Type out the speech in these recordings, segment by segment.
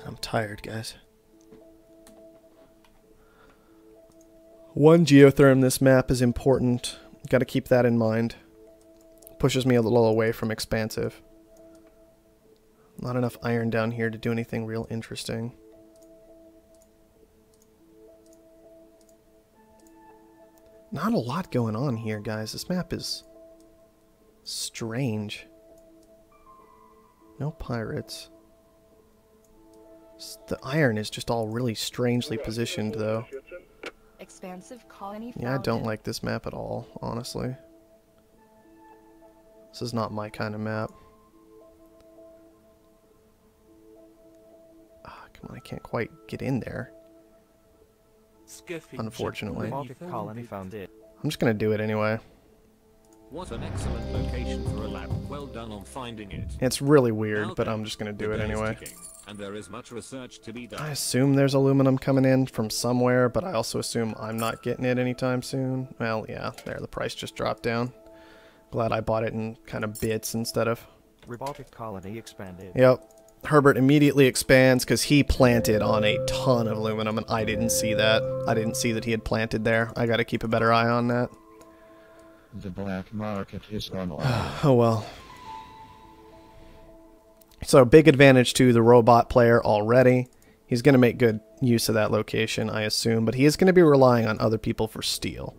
I'm tired, guys. One geotherm this map is important. Got to keep that in mind. Pushes me a little away from expansive. Not enough iron down here to do anything real interesting. Not a lot going on here, guys. This map is strange. No pirates. The iron is just all really strangely positioned, though. Expansive colony. Yeah, I don't like this map at all, honestly. This is not my kind of map. Ah, come on, I can't quite get in there. Unfortunately. Colony found it. I'm just gonna do it anyway. What an excellent location for a lab. Well done on finding it. It's really weird, but I'm just gonna do it anyway. And there is much research to be done. I assume there's aluminum coming in from somewhere, but I also assume I'm not getting it anytime soon. Well, yeah, there, the price just dropped down. Glad I bought it in kind of bits instead of... Robotic colony expanded. Yep. Herbert immediately expands because he planted on a ton of aluminum, and I didn't see that. I didn't see that he had planted there. I gotta keep a better eye on that. The black market is online. Oh well. So, big advantage to the robot player already. He's going to make good use of that location, I assume, but he is going to be relying on other people for steel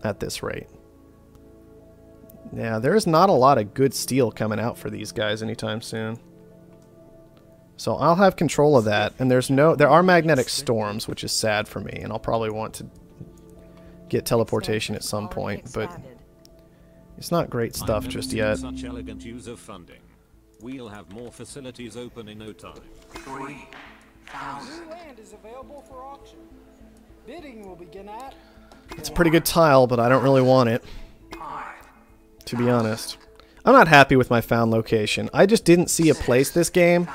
at this rate. Yeah, there's not a lot of good steel coming out for these guys anytime soon. So I'll have control of that, and there are magnetic storms, which is sad for me, and I'll probably want to get teleportation at some point, but it's not great stuff just yet. Such elegant use of funding. We'll have more facilities open in no time. 3,000. New land is available for auction. Bidding will begin at. It's a pretty good tile, but I don't really want it, to be honest. I'm not happy with my found location. I just didn't see a place this game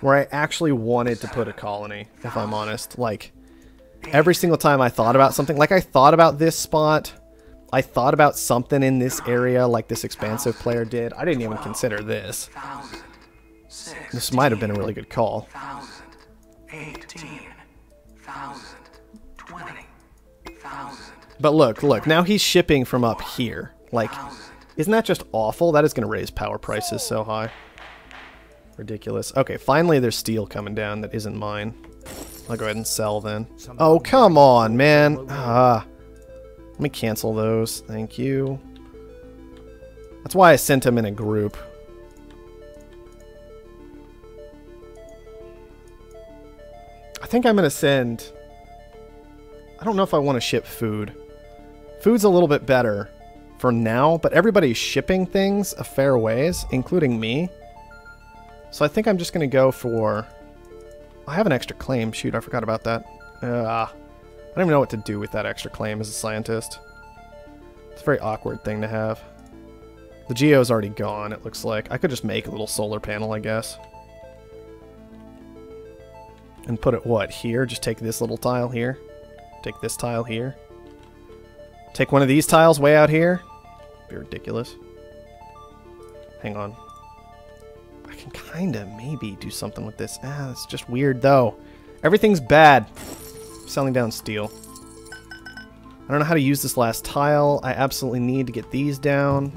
where I actually wanted to put a colony, if I'm honest. Like, every single time I thought about something, like I thought about this spot, I thought about something in this area like this expansive player did. I didn't even consider this. This might have been a really good call. 18,000, 20,000. But look, now he's shipping from up here. Like, isn't that just awful? That is going to raise power prices so high. Ridiculous. Okay, finally there's steel coming down that isn't mine. I'll go ahead and sell then. Oh, come on, man. Let me cancel those. Thank you. That's why I sent them in a group. I think I'm going to send... I don't know if I want to ship food. Food's a little bit better for now, but everybody's shipping things a fair ways, including me. So I think I'm just going to go for... I have an extra claim. Shoot, I forgot about that. I don't even know what to do with that extra claim as a scientist. It's a very awkward thing to have. The geo's already gone, it looks like. I could just make a little solar panel, I guess. And put it, what, here? Just take this little tile here. Take this tile here. Take one of these tiles way out here. Be ridiculous. Hang on. I can kinda maybe do something with this. It's just weird, though. Everything's bad. Selling down steel. I don't know how to use this last tile. I absolutely need to get these down.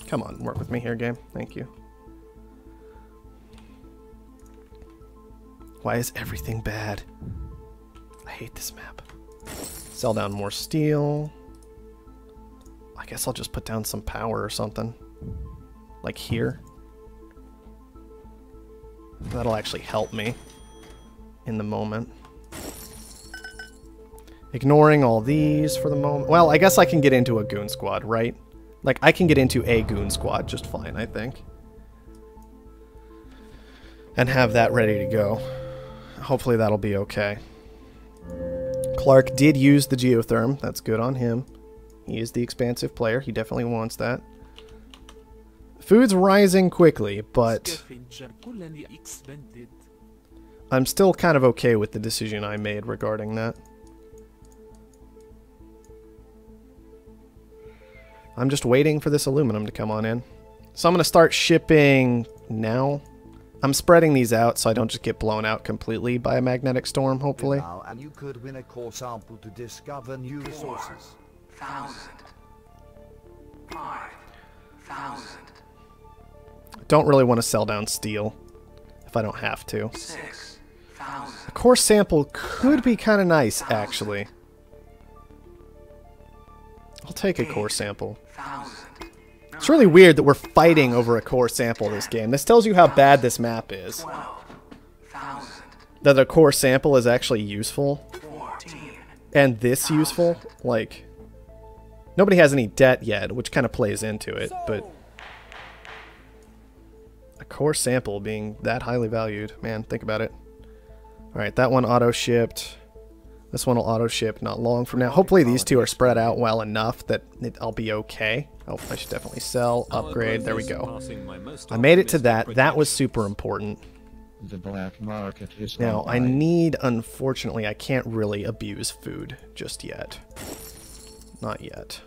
Come on, work with me here, game. Thank you. Why is everything bad? I hate this map. Sell down more steel. I guess I'll just put down some power or something. Like here. That'll actually help me in the moment. Ignoring all these for the moment. Well, I guess I can get into a goon squad, right? Like, I can get into a goon squad just fine, I think. And have that ready to go. Hopefully that'll be okay. Clark did use the geotherm. That's good on him. He is the expansive player. He definitely wants that. Food's rising quickly, but I'm still kind of okay with the decision I made regarding that. I'm just waiting for this aluminum to come on in. So I'm going to start shipping now. I'm spreading these out so I don't just get blown out completely by a magnetic storm, hopefully. Now, and you could win a core sample to discover new resources. 1,000. 5,000. Don't really want to sell down steel if I don't have to. 6,000. A core sample could be kind of nice, actually. I'll take a core sample. 1,000. It's really weird that we're fighting over a core sample this game. This tells you how bad this map is. 12,000. That a core sample is actually useful. 14. And this useful. Like, nobody has any debt yet, which kind of plays into it, but a core sample being that highly valued, man, think about it. Alright, that one auto-shipped. This one will auto-ship not long from now. Hopefully these two are spread out well enough that I'll be okay. Oh, I should definitely sell, upgrade, there we go. I made it to that. That was super important. The black market is Now, I online. need, unfortunately, I can't really abuse food just yet. Not yet.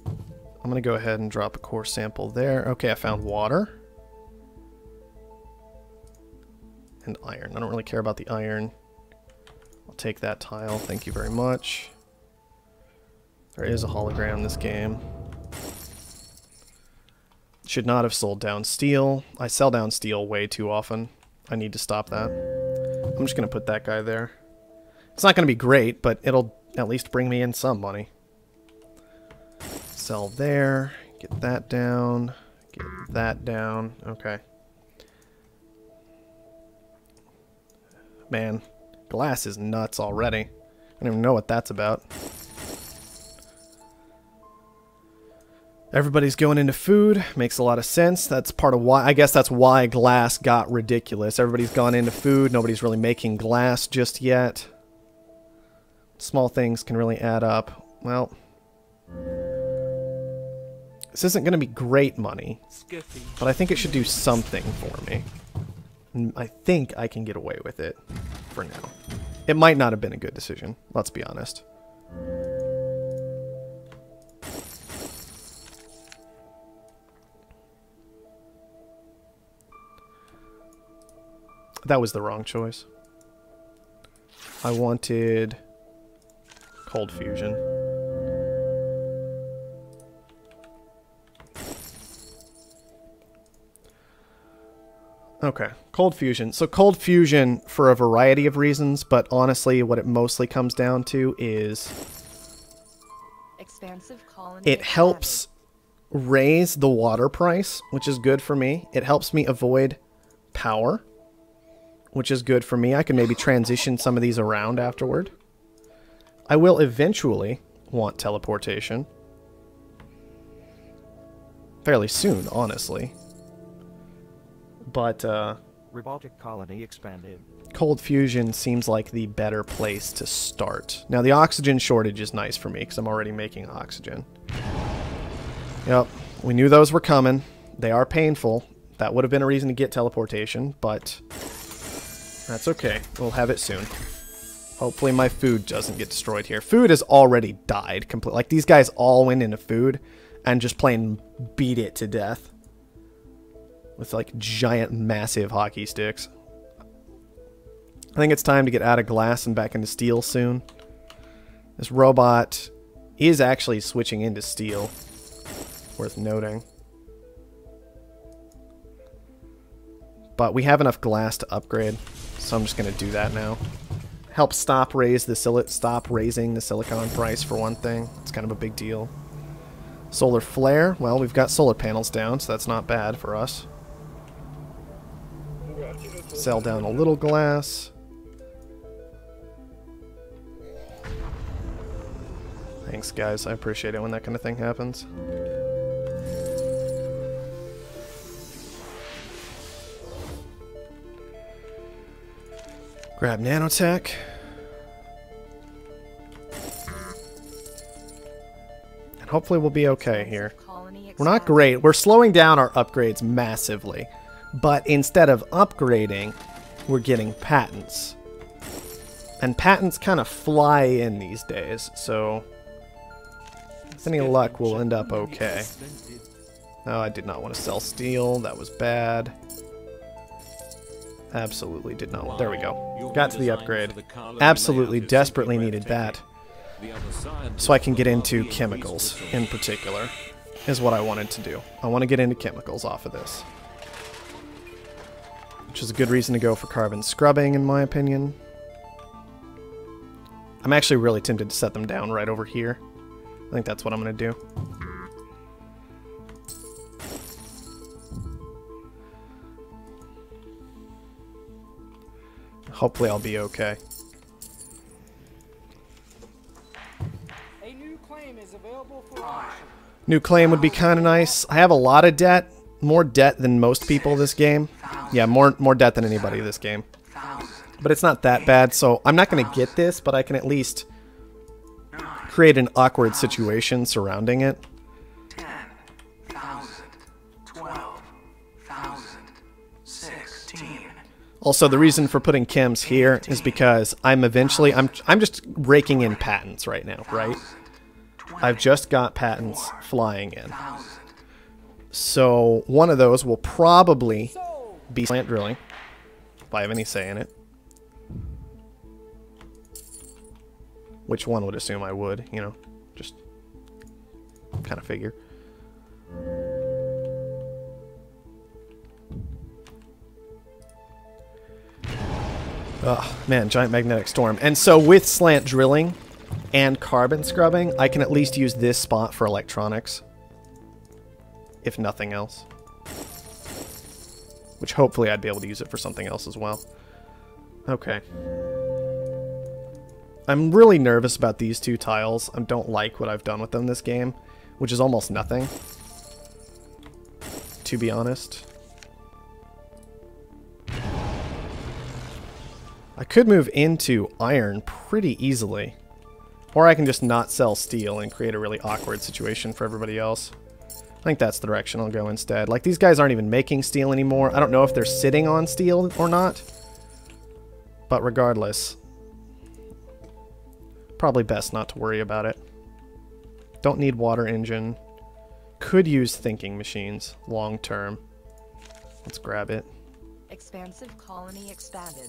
I'm going to go ahead and drop a core sample there. Okay, I found water. And iron. I don't really care about the iron. I'll take that tile. Thank you very much. There is a hologram in this game. Should not have sold down steel. I sell down steel way too often. I need to stop that. I'm just going to put that guy there. It's not going to be great, but it'll at least bring me in some money. Sell there. Get that down. Get that down. Okay. Man, glass is nuts already. I don't even know what that's about. Everybody's going into food. Makes a lot of sense. That's part of why, I guess that's why glass got ridiculous. Everybody's gone into food. Nobody's really making glass just yet. Small things can really add up. Well, this isn't going to be great money, but I think it should do something for me. I think I can get away with it for now. It might not have been a good decision, let's be honest. That was the wrong choice. I wanted cold fusion. Okay, cold fusion. So cold fusion for a variety of reasons, but honestly what it mostly comes down to is Expansive colony it helps raise the water price, which is good for me. It helps me avoid power, which is good for me. I can maybe transition some of these around afterward. I will eventually want teleportation. Fairly soon, honestly. But, Robotic colony expanded. cold fusion seems like the better place to start. Now, the oxygen shortage is nice for me, because I'm already making oxygen. Yep, we knew those were coming. They are painful. That would have been a reason to get teleportation, but that's okay. We'll have it soon. Hopefully my food doesn't get destroyed here. Food has already died completely. Like, these guys all went into food and just plain beat it to death. With, like, giant, massive hockey sticks. I think it's time to get out of glass and back into steel soon. This robot is actually switching into steel. Worth noting. But we have enough glass to upgrade, so I'm just going to do that now. Help stop raising the silicon price, for one thing. It's kind of a big deal. Solar flare. Well, we've got solar panels down, so that's not bad for us. Sell down a little glass. Thanks, guys. I appreciate it when that kind of thing happens. Grab nanotech. And hopefully we'll be okay here. We're not great. We're slowing down our upgrades massively. But instead of upgrading, we're getting patents. And patents kind of fly in these days, so With any luck, we'll end up okay. Oh, I did not want to sell steel. That was bad. Absolutely did not. There we go. Got to the upgrade. Absolutely desperately needed that. So I can get into chemicals in particular, is what I wanted to do. I want to get into chemicals off of this. Which is a good reason to go for carbon scrubbing, in my opinion. I'm actually really tempted to set them down right over here. I think that's what I'm going to do. Hopefully I'll be okay. A new claim is available for auction. New claim would be kind of nice. I have a lot of debt. More debt than most people this game. Yeah, more debt than anybody this game. But it's not that bad, so I'm not going to get this, but I can at least create an awkward situation surrounding it. 10,000, 12,000, 16. Also, the reason for putting chems here is because I'm just raking in patents right now, right? I've just got patents flying in. So one of those will probably be slant drilling, if I have any say in it. Which one would assume I would, you know, just kind of figure. Oh, man, giant magnetic storm. And so with slant drilling and carbon scrubbing, I can at least use this spot for electronics. If nothing else. Which hopefully I'd be able to use it for something else as well. Okay. I'm really nervous about these two tiles. I don't like what I've done with them this game, which is almost nothing, to be honest. I could move into iron pretty easily. Or I can just not sell steel and create a really awkward situation for everybody else. I think that's the direction I'll go instead. Like, these guys aren't even making steel anymore. I don't know if they're sitting on steel or not. But regardless, probably best not to worry about it. Don't need water engine. Could use thinking machines long term. Let's grab it. Expansive colony expanded.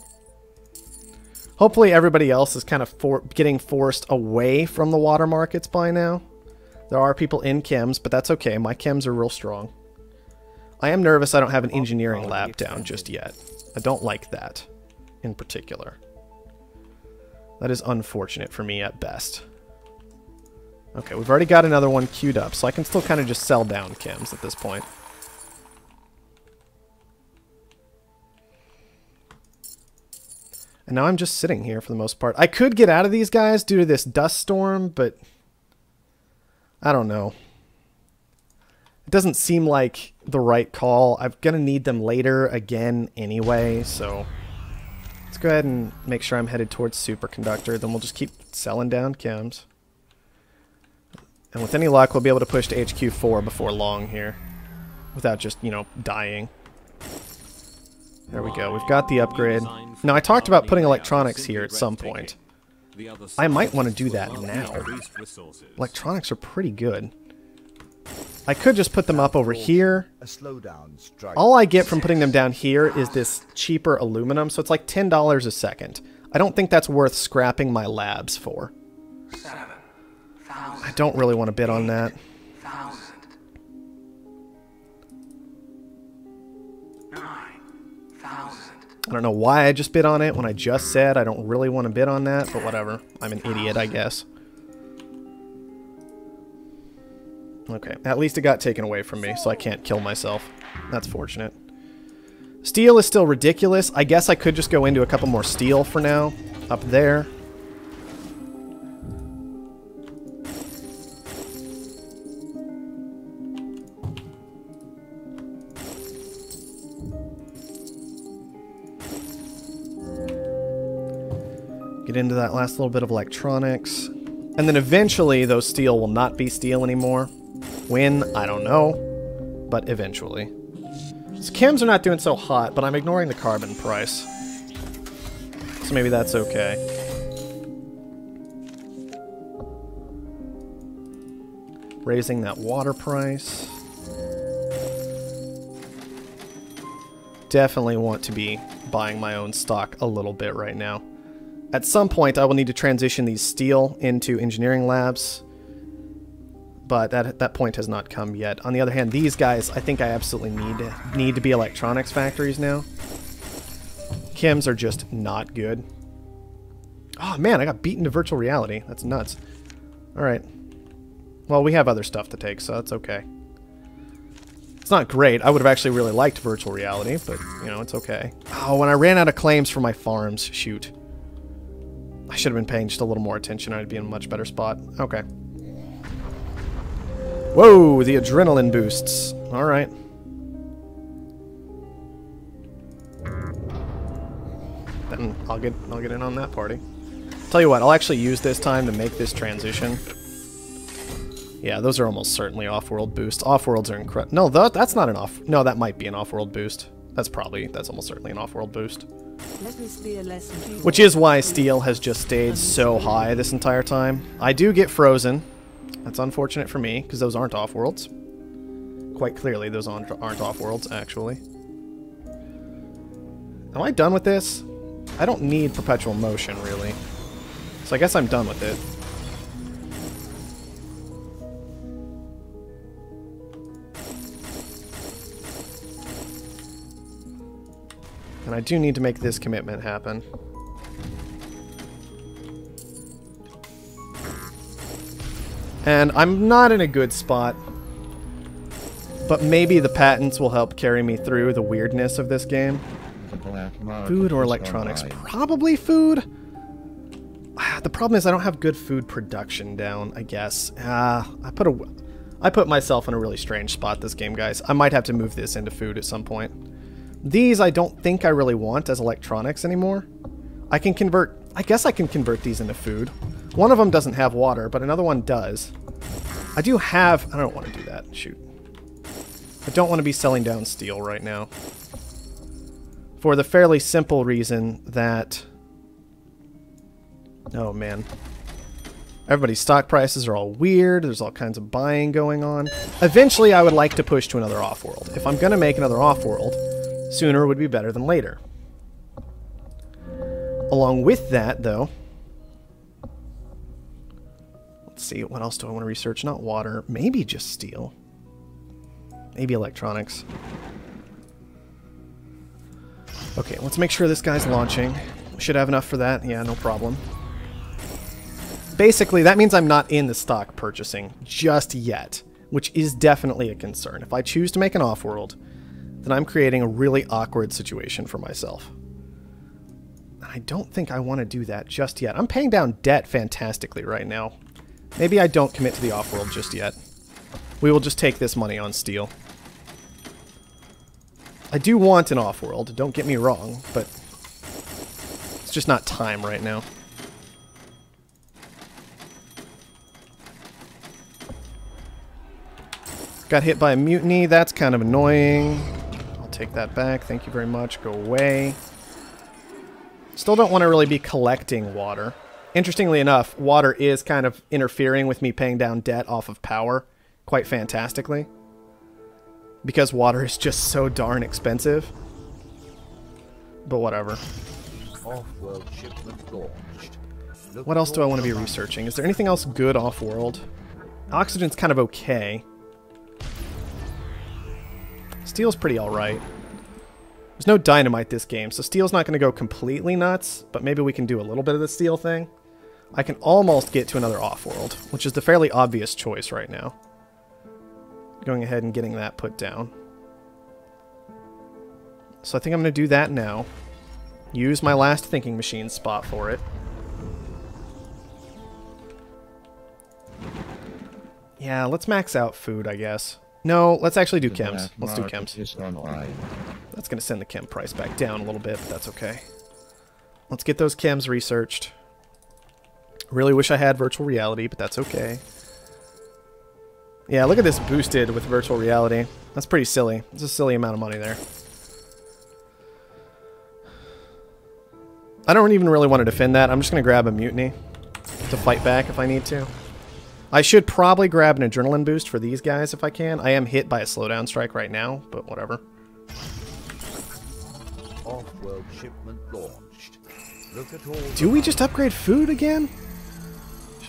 Hopefully everybody else is kind of getting forced away from the water markets by now. There are people in chems, but that's okay. My chems are real strong. I am nervous I don't have an engineering lab down just yet. I don't like that in particular. That is unfortunate for me at best. Okay, we've already got another one queued up, so I can still kind of just sell down chems at this point. And now I'm just sitting here for the most part. I could get out of these guys due to this dust storm, but I don't know. It doesn't seem like the right call. I'm going to need them later again anyway, so let's go ahead and make sure I'm headed towards superconductor. Then we'll just keep selling down chems. And with any luck, we'll be able to push to HQ4 before long here without just, you know, dying. There we go. We've got the upgrade. Now, I talked about putting electronics here at some point. I might want to do that now. Electronics are pretty good. I could just put them up over here. All I get from putting them down here is this cheaper aluminum, so it's like $10 a second. I don't think that's worth scrapping my labs for. I don't really want to bid on that. I don't know why I just bid on it when I just said I don't really want to bid on that, but whatever. I'm an idiot, I guess. Okay, at least it got taken away from me, so I can't kill myself. That's fortunate. Steel is still ridiculous. I guess I could just go into a couple more steel for now. Up there. Get into that last little bit of electronics. And then eventually those steel will not be steel anymore. When? I don't know. But eventually. So chems are not doing so hot, but I'm ignoring the carbon price. So maybe that's okay. Raising that water price. Definitely want to be buying my own stock a little bit right now. At some point, I will need to transition these steel into engineering labs, but that point has not come yet. On the other hand, these guys, I think I absolutely need to be electronics factories now. Chems are just not good. Oh man, I got beaten to virtual reality. That's nuts. Alright. Well, we have other stuff to take, so that's okay. It's not great. I would have actually really liked virtual reality, but, you know, it's okay. Oh, when I ran out of claims for my farms, shoot. I should have been paying just a little more attention. I'd be in a much better spot. Okay. Whoa, the adrenaline boosts. Alright. Then I'll get in on that party. Tell you what, I'll actually use this time to make this transition. Yeah, those are almost certainly off-world boosts. Off-worlds are incredible. No, that's not an off... No, that might be an off-world boost. That's almost certainly an off-world boost. Which is why steel has just stayed so high this entire time. I do get frozen. That's unfortunate for me, because those aren't off-worlds. Quite clearly, those aren't off-worlds, actually. Am I done with this? I don't need perpetual motion, really. So I guess I'm done with it. And I do need to make this commitment happen. And I'm not in a good spot, but maybe the patents will help carry me through the weirdness of this game. Food or electronics? Probably food. The problem is I don't have good food production down, I guess. I put myself in a really strange spot this game, guys. I might have to move this into food at some point. These I don't think I really want as electronics anymore. I guess I can convert these into food. One of them doesn't have water, but another one does. I don't want to do that. Shoot. I don't want to be selling down steel right now. For the fairly simple reason that... Oh, man. Everybody's stock prices are all weird. There's all kinds of buying going on. Eventually, I would like to push to another off-world. If I'm going to make another off-world, sooner would be better than later. Along with that, though... Let's see, what else do I want to research? Not water. Maybe just steel. Maybe electronics. Okay, let's make sure this guy's launching. Should have enough for that. Yeah, no problem. Basically, that means I'm not in the stock purchasing just yet, which is definitely a concern. If I choose to make an off-world, then I'm creating a really awkward situation for myself. I don't think I want to do that just yet. I'm paying down debt fantastically right now. Maybe I don't commit to the off-world just yet. We will just take this money on steel. I do want an off-world, don't get me wrong, but it's just not time right now. Got hit by a mutiny, that's kind of annoying. I'll take that back, thank you very much, go away. Still don't want to really be collecting water. Interestingly enough, water is kind of interfering with me paying down debt off of power quite fantastically. Because water is just so darn expensive. But whatever. Off-world shipment launched. What else do I want to be researching? Is there anything else good off-world? Oxygen's kind of okay. Steel's pretty alright. There's no dynamite this game, so steel's not going to go completely nuts, but maybe we can do a little bit of the steel thing. I can almost get to another off-world, which is the fairly obvious choice right now. Going ahead and getting that put down. So I think I'm going to do that now. Use my last thinking machine spot for it. Yeah, let's max out food, I guess. No, let's actually do chems. Let's do chems. That's going to send the chem price back down a little bit, but that's okay. Let's get those chems researched. Really wish I had virtual reality, but that's okay. Yeah, look at this boosted with virtual reality. That's pretty silly. It's a silly amount of money there. I don't even really want to defend that. I'm just going to grab a mutiny to fight back if I need to. I should probably grab an adrenaline boost for these guys if I can. I am hit by a slowdown strike right now, but whatever. Offworld shipment launched. Look at all. Do we just upgrade food again?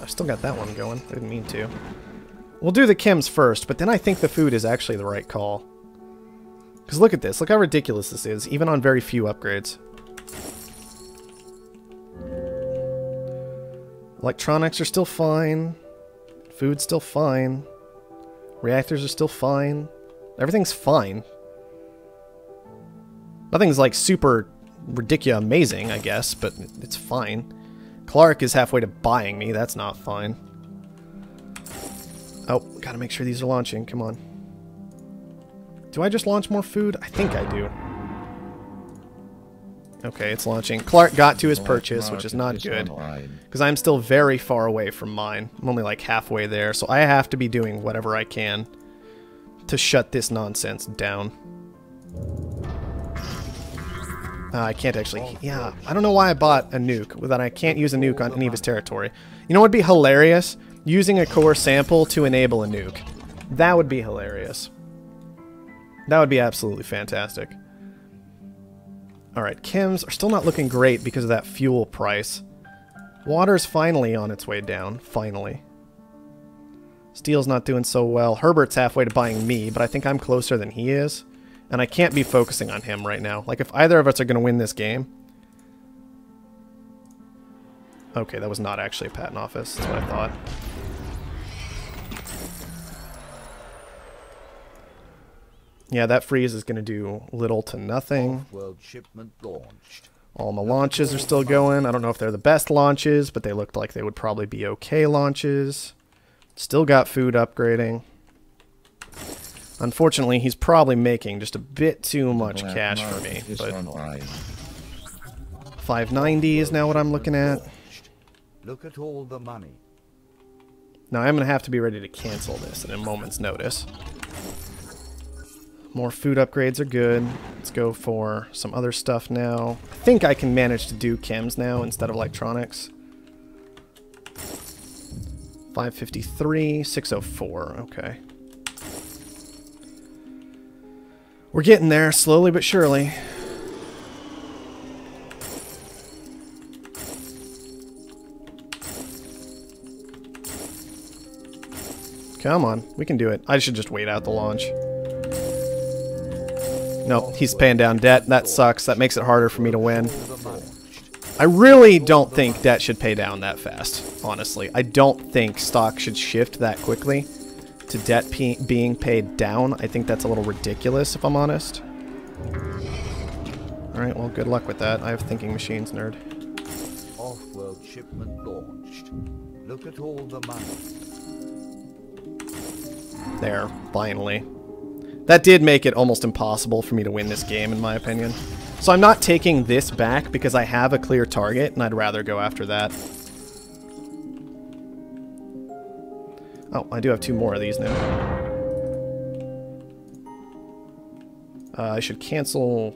I still got that one going. I didn't mean to. We'll do the chems first, but then I think the food is actually the right call. Because look at this. Look how ridiculous this is, even on very few upgrades. Electronics are still fine. Food's still fine. Reactors are still fine. Everything's fine. Nothing's like super ridiculous amazing, I guess, but it's fine. Clark is halfway to buying me. That's not fine. Oh, gotta make sure these are launching. Come on. Do I just launch more food? I think I do. Okay, it's launching. Clark got to his purchase, which is not good. Because I'm still very far away from mine. I'm only like halfway there, so I have to be doing whatever I can to shut this nonsense down. I can't actually... Yeah, I don't know why I bought a nuke, that I can't use a nuke on any of his territory. You know what would be hilarious? Using a core sample to enable a nuke. That would be hilarious. That would be absolutely fantastic. Alright, chems are still not looking great because of that fuel price. Water's finally on its way down. Finally. Steel's not doing so well. Herbert's halfway to buying me, but I think I'm closer than he is. And I can't be focusing on him right now. Like, if either of us are going to win this game... Okay, that was not actually a patent office. That's what I thought. Yeah, that freeze is going to do little to nothing. Offworld shipment launched. All my launches are still going. I don't know if they're the best launches, but they looked like they would probably be okay launches. Still got food upgrading. Unfortunately, he's probably making just a bit too much cash for me. But 590 is now what I'm looking at. Look at all the money. Now I'm going to have to be ready to cancel this in a moment's notice. More food upgrades are good. Let's go for some other stuff now. I think I can manage to do chems now instead of electronics. 553, 604, okay. We're getting there, slowly but surely. Come on, we can do it. I should just wait out the launch. Nope, he's paying down debt. That sucks. That makes it harder for me to win. I really don't think debt should pay down that fast, honestly. I don't think stock should shift that quickly to debt being paid down. I think that's a little ridiculous, if I'm honest. Alright, well, good luck with that. I have thinking machines, nerd. Offworld shipment launched. Look at all the money. There, finally. That did make it almost impossible for me to win this game, in my opinion. So I'm not taking this back because I have a clear target, and I'd rather go after that. Oh, I do have 2 more of these now. I should cancel...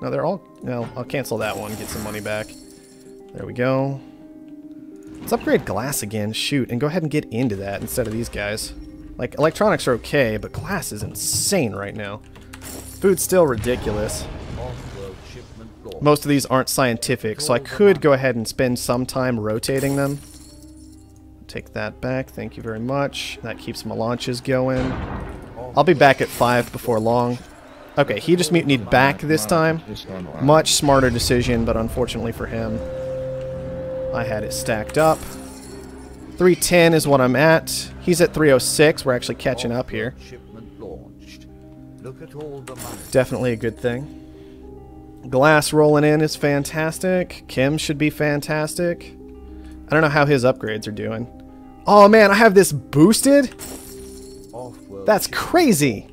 No, they're all... No, I'll cancel that one, get some money back. There we go. Let's upgrade glass again, shoot, and go ahead and get into that instead of these guys. Like, electronics are okay, but glass is insane right now. Food's still ridiculous. Most of these aren't scientific, so I could go ahead and spend some time rotating them. Take that back, thank you very much. That keeps my launches going. I'll be back at 5 before long. Okay, he just mutinied back this time. Much smarter decision, but unfortunately for him, I had it stacked up. 310 is what I'm at. He's at 306. We're actually catching up here. Definitely a good thing. Glass rolling in is fantastic. Kim should be fantastic. I don't know how his upgrades are doing. Oh man, I have this boosted? That's crazy.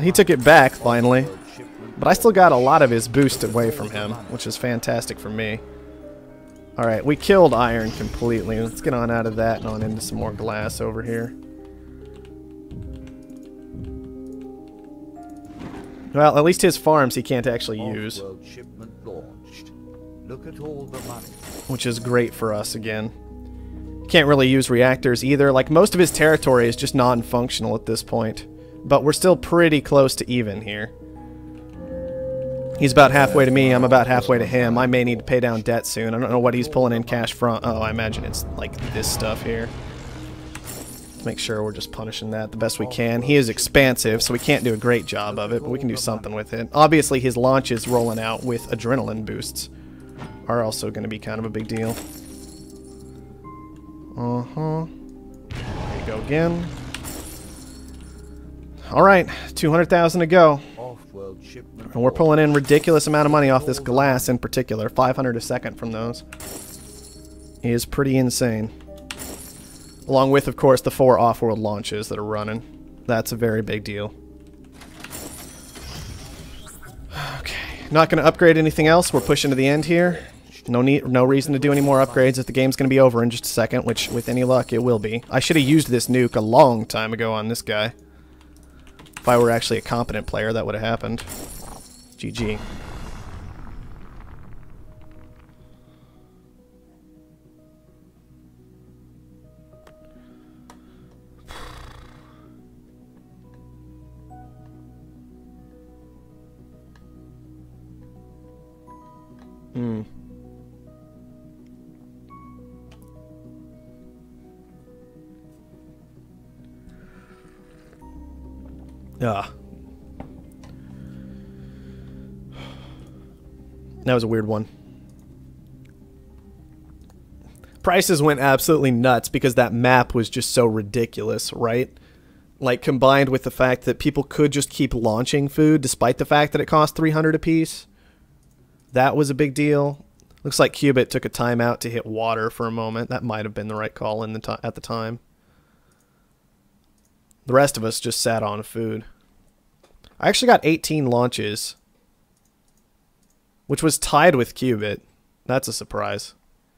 He took it back finally. But I still got a lot of his boost away from him, which is fantastic for me. Alright, we killed iron completely. Let's get on out of that and on into some more glass over here. Well, at least his farms he can't actually use. Which is great for us again. Can't really use reactors either. Like, most of his territory is just non-functional at this point. But we're still pretty close to even here. He's about halfway to me, I'm about halfway to him. I may need to pay down debt soon. I don't know what he's pulling in cash from. Oh, I imagine it's like this stuff here. Let's make sure we're just punishing that the best we can. He is expansive, so we can't do a great job of it, but we can do something with it. Obviously, his launches rolling out with adrenaline boosts are also going to be kind of a big deal. There you go again. Alright, 200,000 to go. Offworld shipment. And we're pulling in ridiculous amount of money off this glass in particular. 500 a second from those. It is pretty insane. Along with, of course, the 4 Offworld launches that are running. That's a very big deal. Okay, not going to upgrade anything else. We're pushing to the end here. No reason to do any more upgrades if the game's going to be over in just a second, which, with any luck, it will be. I should have used this nuke a long time ago on this guy. If I were actually a competent player, that would have happened. GG. Ah. That was a weird one. Prices went absolutely nuts because that map was just so ridiculous, right? Like, combined with the fact that people could just keep launching food despite the fact that it cost 300 apiece. That was a big deal. Looks like Qubit took a timeout to hit water for a moment. That might have been the right call in at the time. The rest of us just sat on food. I actually got 18 launches, which was tied with Qubit. That's a surprise,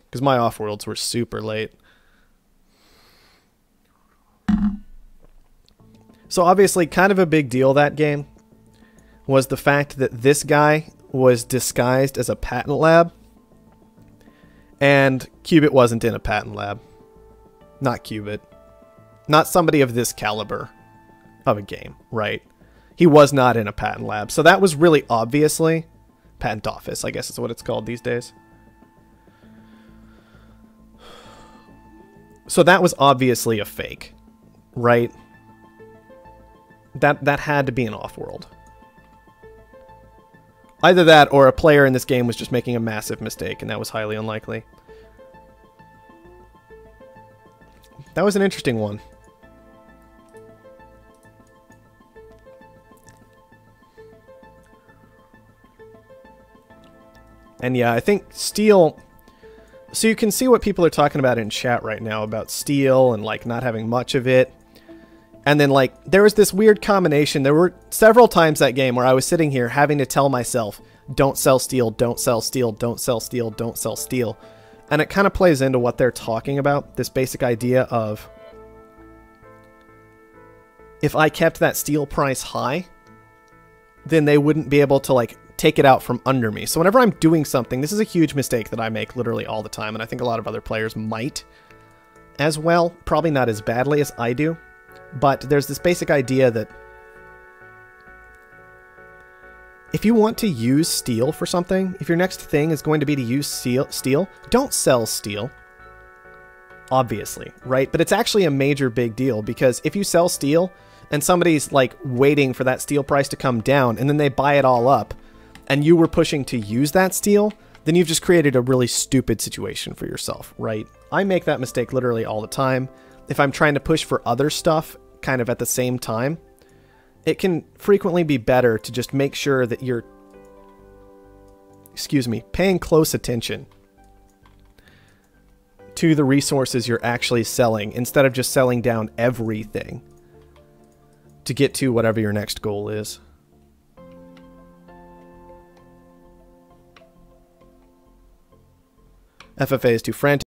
because my Offworlds were super late. So obviously, kind of a big deal that game was the fact that this guy was disguised as a patent lab, and Qubit wasn't in a patent lab. Not Qubit. Not somebody of this caliber of a game, right? He was not in a patent lab. So that was really obviously... Patent office, I guess is what it's called these days. So that was obviously a fake, right? That had to be an Offworld. Either that or a player in this game was just making a massive mistake, and that was highly unlikely. That was an interesting one. And yeah, I think steel... So you can see what people are talking about in chat right now about steel and like not having much of it. And then like there was this weird combination. There were several times that game where I was sitting here having to tell myself, don't sell steel, don't sell steel, don't sell steel, don't sell steel. And it kind of plays into what they're talking about. This basic idea of if I kept that steel price high, then they wouldn't be able to like take it out from under me. So whenever I'm doing something, this is a huge mistake that I make literally all the time, and I think a lot of other players might as well. Probably not as badly as I do, but there's this basic idea that if you want to use steel for something, if your next thing is going to be to use steel, don't sell steel. Obviously, right? But it's actually a major big deal, because if you sell steel and somebody's like waiting for that steel price to come down and then they buy it all up, and you were pushing to use that steel, then you've just created a really stupid situation for yourself, right? I make that mistake literally all the time. If I'm trying to push for other stuff kind of at the same time, it can frequently be better to just make sure that you're, paying close attention to the resources you're actually selling instead of just selling down everything to get to whatever your next goal is. FFA is too frantic.